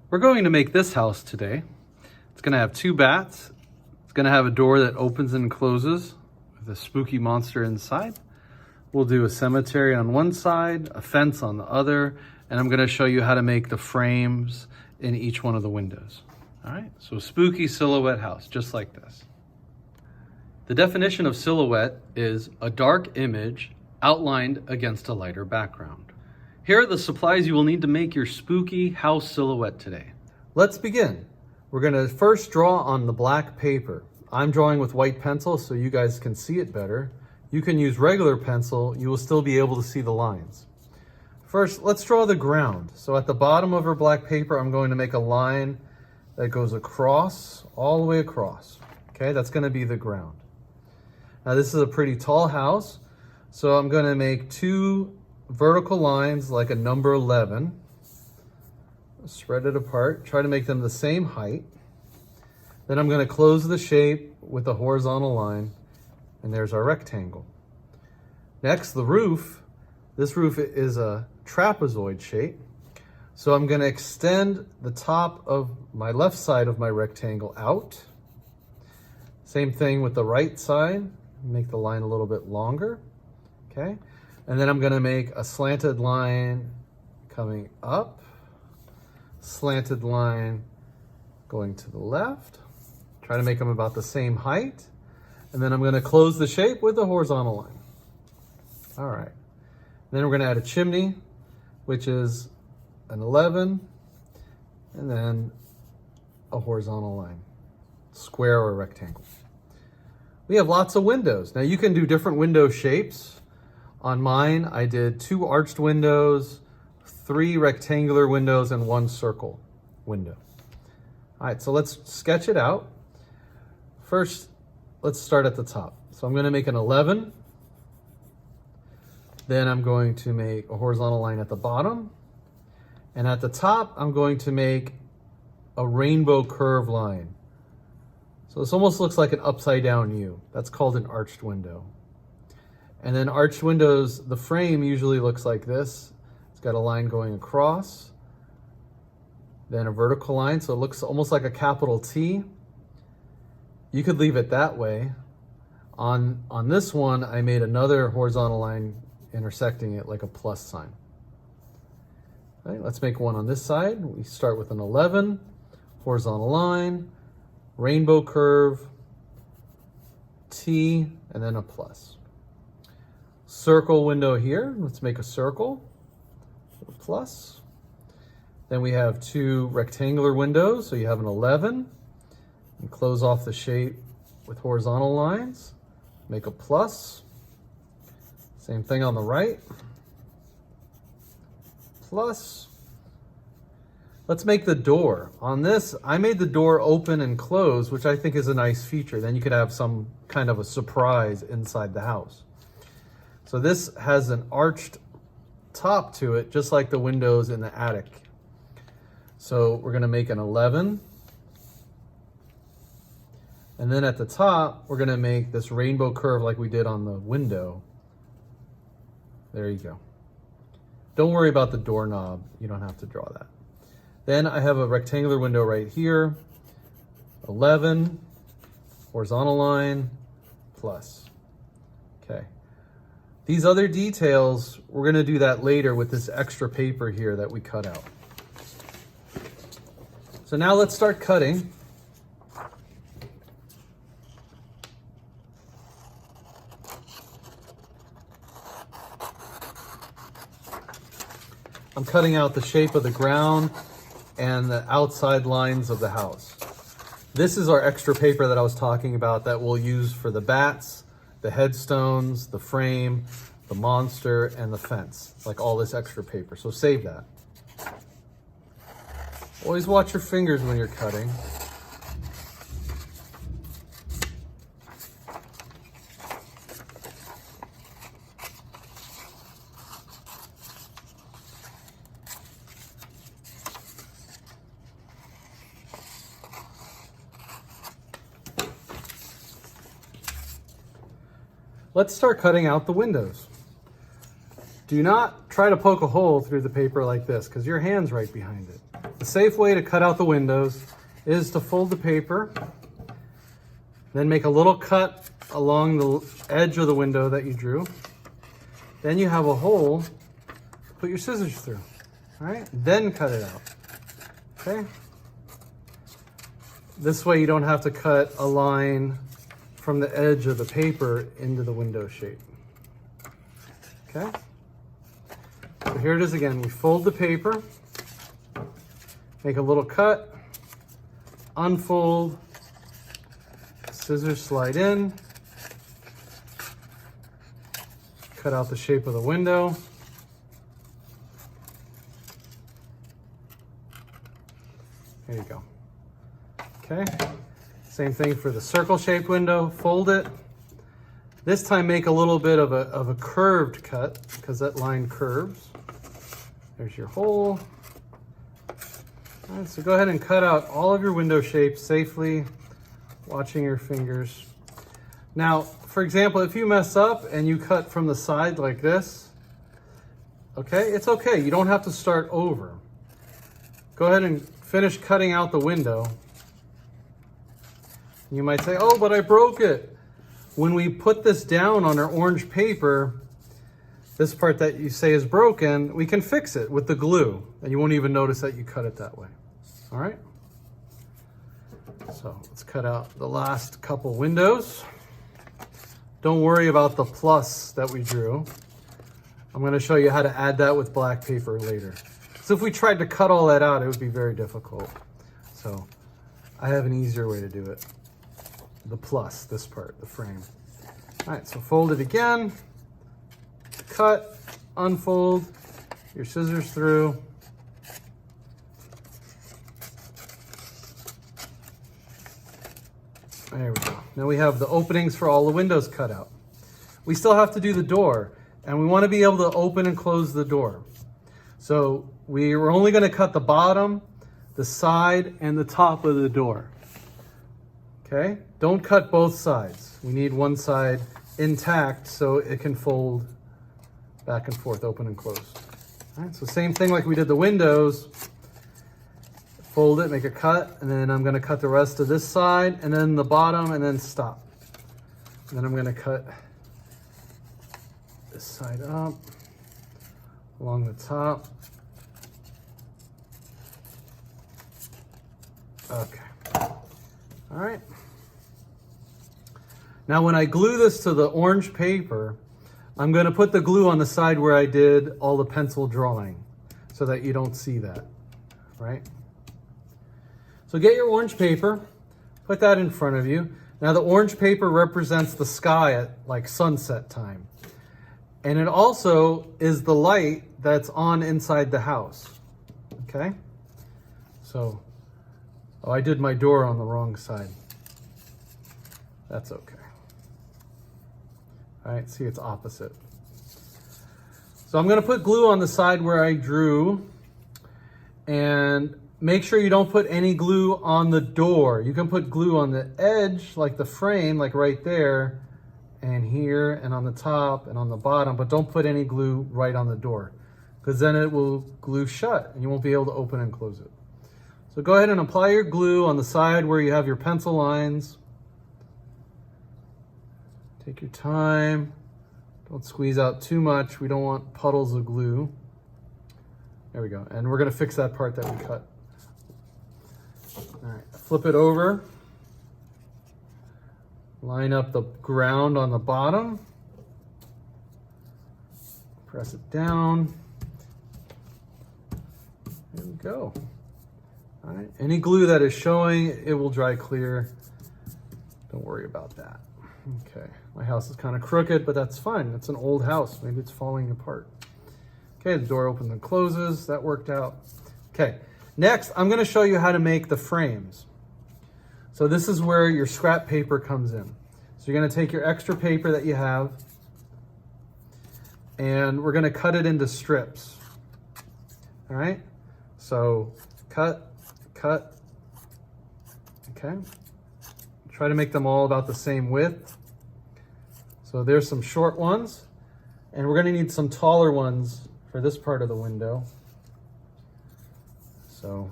We're going to make this house today. It's gonna have 2 bats. It's gonna have a door that opens and closes with a spooky monster inside. We'll do a cemetery on one side, a fence on the other, and I'm gonna show you how to make the frames in each one of the windows. All right, so spooky silhouette house, just like this. The definition of silhouette is a dark image outlined against a lighter background. Here are the supplies you will need to make your spooky house silhouette today. Let's begin. We're gonna first draw on the black paper. I'm drawing with white pencil so you guys can see it better. You can use regular pencil, you will still be able to see the lines. First, let's draw the ground. So at the bottom of our black paper, I'm going to make a line that goes across, all the way across. Okay, that's gonna be the ground. Now this is a pretty tall house, so I'm gonna make 2 vertical lines like a number 11. Spread it apart, try to make them the same height. Then I'm gonna close the shape with a horizontal line, and there's our rectangle. Next, the roof. This roof is a trapezoid shape. So I'm gonna extend the top of my left side of my rectangle out. Same thing with the right side. Make the line a little bit longer, okay? And then I'm gonna make a slanted line coming up, slanted line going to the left. Try to make them about the same height. And then I'm gonna close the shape with a horizontal line. All right. Then we're gonna add a chimney, which is an 11, and then a horizontal line, square or rectangle. We have lots of windows. Now you can do different window shapes. On mine, I did 2 arched windows, 3 rectangular windows, and 1 circle window. All right, so let's sketch it out. First, let's start at the top. So I'm gonna make an 11. Then I'm going to make a horizontal line at the bottom. And at the top, I'm going to make a rainbow curve line. So this almost looks like an upside down U. That's called an arched window. And then arched windows, the frame usually looks like this. It's got a line going across, then a vertical line, so it looks almost like a capital T. You could leave it that way. On this one, I made another horizontal line intersecting it like a plus sign. All right, let's make one on this side. We start with an 11, horizontal line, rainbow curve, T, and then a plus. Circle window here, let's make a circle, a plus. Then we have 2 rectangular windows, so you have an 11, and close off the shape with horizontal lines, make a plus. Same thing on the right, plus. Let's make the door. On this, I made the door open and close, which I think is a nice feature. Then you could have some kind of a surprise inside the house. So this has an arched top to it, just like the windows in the attic. So we're gonna make an 11. And then at the top, we're gonna make this rainbow curve like we did on the window. There you go. Don't worry about the doorknob. You don't have to draw that. Then I have a rectangular window right here, 11, horizontal line, plus. Okay. These other details, we're gonna do that later with this extra paper here that we cut out. So now let's start cutting. I'm cutting out the shape of the ground and the outside lines of the house. This is our extra paper that I was talking about that we'll use for the bats, the headstones, the frame, the monster, and the fence. Like all this extra paper, so save that. Always watch your fingers when you're cutting. Let's start cutting out the windows. Do not try to poke a hole through the paper like this because your hand's right behind it. The safe way to cut out the windows is to fold the paper, then make a little cut along the edge of the window that you drew. Then you have a hole to put your scissors through, all right? Then cut it out, okay? This way you don't have to cut a line from the edge of the paper into the window shape, okay? So here it is again. We fold the paper, make a little cut, unfold, scissors slide in, cut out the shape of the window. There you go. Okay, same thing for the circle-shaped window. Fold it. This time make a little bit of a curved cut because that line curves. There's your hole. All right, so go ahead and cut out all of your window shapes safely, watching your fingers. Now, for example, if you mess up and you cut from the side like this, okay, it's okay. You don't have to start over. Go ahead and finish cutting out the window. You might say, oh, but I broke it. When we put this down on our orange paper, this part that you say is broken, we can fix it with the glue, and you won't even notice that you cut it that way. All right? So let's cut out the last couple windows. Don't worry about the plus that we drew. I'm going to show you how to add that with black paper later. So if we tried to cut all that out, it would be very difficult. So I have an easier way to do it. The plus, this part, the frame. All right, so fold it again, cut, unfold, your scissors through. There we go. Now we have the openings for all the windows cut out. We still have to do the door, and we want to be able to open and close the door. So we're only going to cut the bottom, the side, and the top of the door. Okay? Don't cut both sides. We need one side intact so it can fold back and forth, open and close. All right, so same thing like we did the windows. Fold it, make a cut, and then I'm going to cut the rest of this side, and then the bottom, and then stop. And then I'm going to cut this side up along the top. Okay. All right. Now when I glue this to the orange paper, I'm going to put the glue on the side where I did all the pencil drawing so that you don't see that, right? So get your orange paper, put that in front of you. Now the orange paper represents the sky at like sunset time. And it also is the light that's on inside the house, okay? So, oh, I did my door on the wrong side. That's okay. All right, see, it's opposite. So I'm gonna put glue on the side where I drew, and make sure you don't put any glue on the door. You can put glue on the edge, like the frame, like right there, and here, and on the top, and on the bottom, but don't put any glue right on the door, because then it will glue shut, and you won't be able to open and close it. So go ahead and apply your glue on the side where you have your pencil lines. Take your time. Don't squeeze out too much. We don't want puddles of glue. There we go. And we're going to fix that part that we cut. All right, flip it over. Line up the ground on the bottom. Press it down. There we go. All right. Any glue that is showing, it will dry clear. Don't worry about that. Okay. My house is kind of crooked, but that's fine. It's an old house. Maybe it's falling apart. Okay, the door opens and closes. That worked out. Okay. Next, I'm going to show you how to make the frames. So this is where your scrap paper comes in. So you're going to take your extra paper that you have, and we're going to cut it into strips. All right? So cut, cut. Okay. Try to make them all about the same width. So there's some short ones, and we're going to need some taller ones for this part of the window. So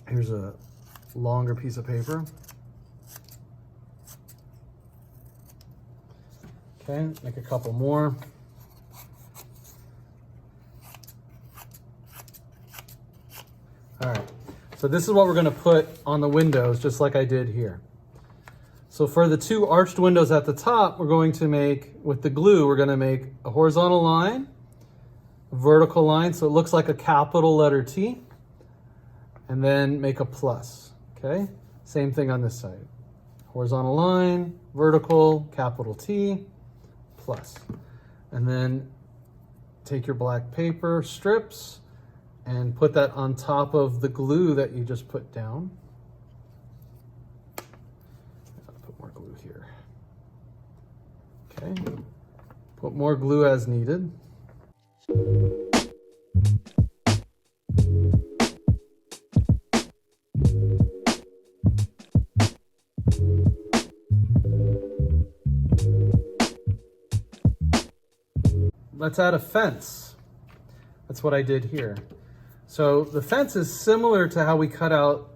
here's a longer piece of paper. Okay, make a couple more. All right, so this is what we're gonna put on the windows, just like I did here. So for the two arched windows at the top, we're going to make, with the glue, we're gonna make a horizontal line, a vertical line, so it looks like a capital letter T, and then make a plus, okay? Same thing on this side. Horizontal line, vertical, capital T, plus. And then take your black paper strips and put that on top of the glue that you just put down. I'll put more glue here. Okay, put more glue as needed. Let's add a fence. That's what I did here. So the fence is similar to how we cut out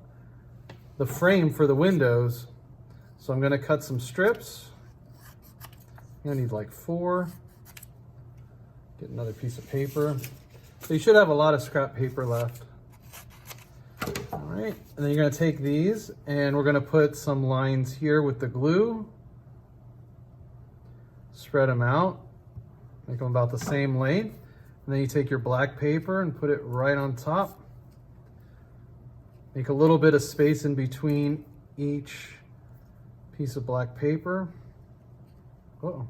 the frame for the windows. So I'm gonna cut some strips. I'm gonna need like 4. Get another piece of paper. So you should have a lot of scrap paper left. All right, and then you're gonna take these and we're gonna put some lines here with the glue. Spread them out. Make them about the same length. And then you take your black paper and put it right on top. Make a little bit of space in between each piece of black paper. Uh-oh.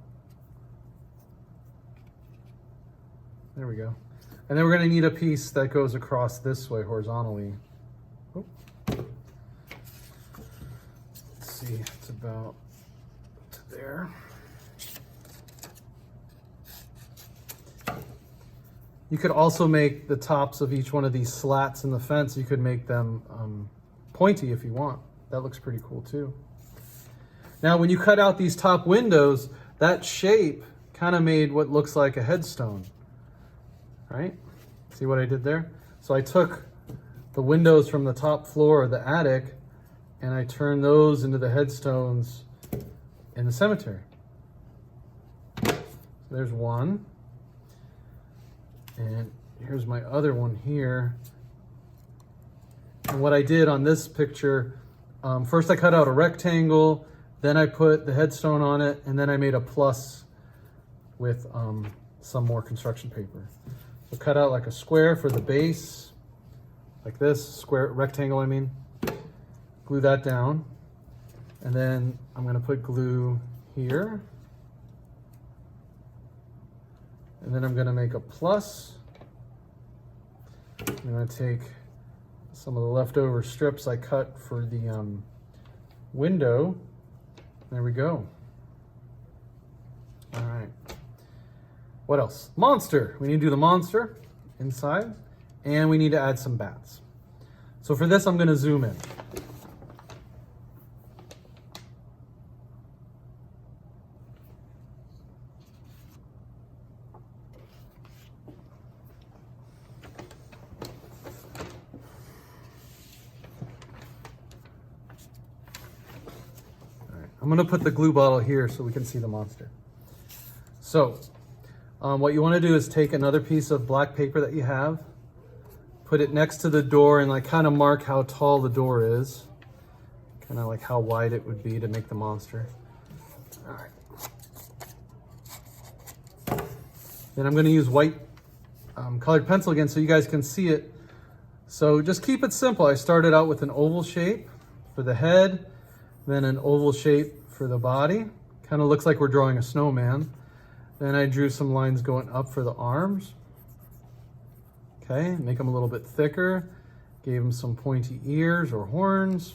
There we go. And then we're gonna need a piece that goes across this way horizontally. Oh. Let's see, it's about to there. You could also make the tops of each one of these slats in the fence, you could make them pointy if you want. That looks pretty cool too. Now, when you cut out these top windows, that shape kind of made what looks like a headstone, right? See what I did there? So I took the windows from the top floor of the attic and I turned those into the headstones in the cemetery. So there's one. And here's my other one here. And what I did on this picture, first I cut out a rectangle, then I put the headstone on it, and then I made a plus with some more construction paper. So cut out like a square for the base, like this, square, rectangle I mean. Glue that down. And then I'm gonna put glue here. And then I'm gonna make a plus. I'm gonna take some of the leftover strips I cut for the window. There we go. All right. What else? Monster. We need to do the monster inside, and we need to add some bats. So for this, I'm gonna zoom in. I'm gonna put the glue bottle here so we can see the monster. So what you wanna do is take another piece of black paper that you have, put it next to the door and like kind of mark how tall the door is, kind of like how wide it would be to make the monster. All right. Then I'm gonna use white colored pencil again so you guys can see it. So just keep it simple. I started out with an oval shape for the head, then an oval shape for the body. Kind of looks like we're drawing a snowman. Then I drew some lines going up for the arms. Okay, make them a little bit thicker. Gave them some pointy ears or horns.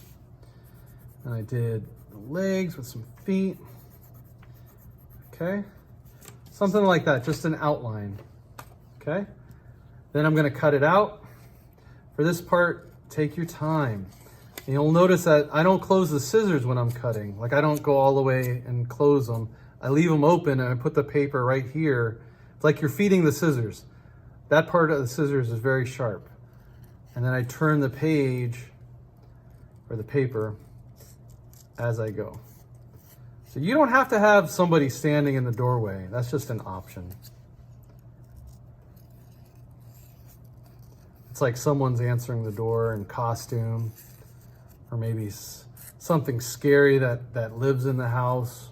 And I did the legs with some feet. Okay, something like that, just an outline. Okay, then I'm gonna cut it out. For this part, take your time. And you'll notice that I don't close the scissors when I'm cutting. Like I don't go all the way and close them. I leave them open and I put the paper right here. It's like you're feeding the scissors. that part of the scissors is very sharp. And then I turn the page or the paper as I go. So you don't have to have somebody standing in the doorway. That's just an option. It's like someone's answering the door in costume, or maybe something scary that lives in the house.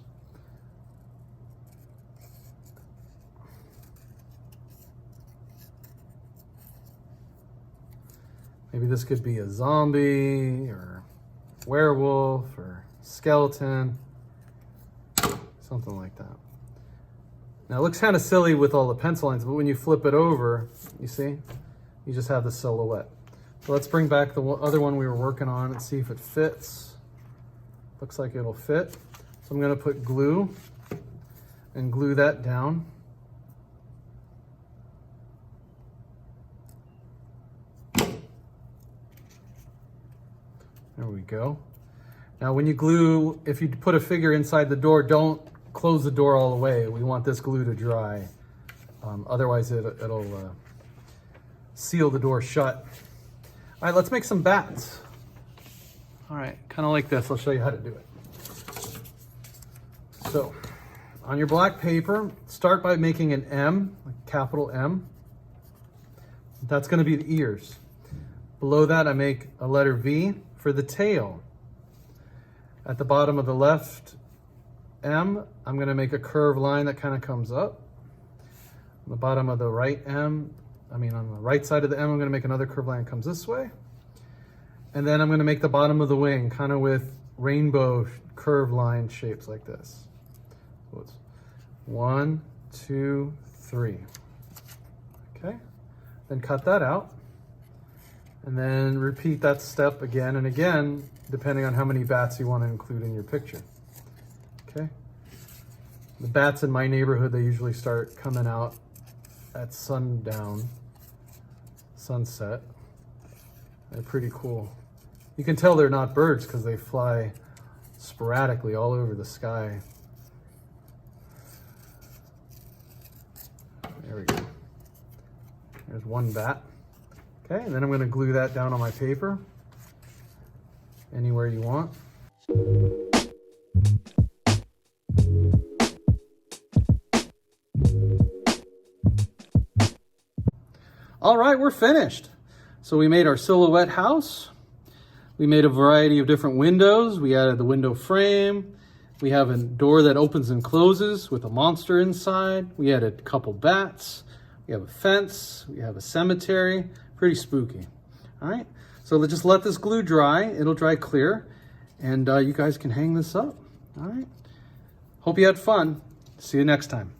Maybe this could be a zombie or werewolf or skeleton, something like that. Now it looks kind of silly with all the pencil lines, but when you flip it over, you see, you just have the silhouette. So let's bring back the other one we were working on and see if it fits. Looks like it'll fit. So I'm gonna put glue and glue that down. There we go. Now when you glue, if you put a figure inside the door, don't close the door all the way. We want this glue to dry. Otherwise it'll seal the door shut. All right, let's make some bats. All right, kind of like this. I'll show you how to do it. So on your black paper, start by making an M, a capital M. That's gonna be the ears. Below that, I make a letter V for the tail. At the bottom of the left M, I'm gonna make a curved line that kind of comes up. On the bottom of the right M, on the right side of the M, I'm gonna make another curved line that comes this way. And then I'm gonna make the bottom of the wing kind of with rainbow curved line shapes like this. So it's 1, 2, 3. Okay, then cut that out. And then repeat that step again and again, depending on how many bats you want to include in your picture. Okay. The bats in my neighborhood, they usually start coming out at sundown, sunset. They're pretty cool. You can tell they're not birds because they fly sporadically all over the sky. There we go. There's one bat. Okay, and then I'm going to glue that down on my paper anywhere you want. All right, we're finished. So we made our silhouette house. We made a variety of different windows. We added the window frame. We have a door that opens and closes with a monster inside. We added a couple bats. We have a fence. We have a cemetery. Pretty spooky. All right, so just let this glue dry. It'll dry clear, and you guys can hang this up. All right, hope you had fun. See you next time.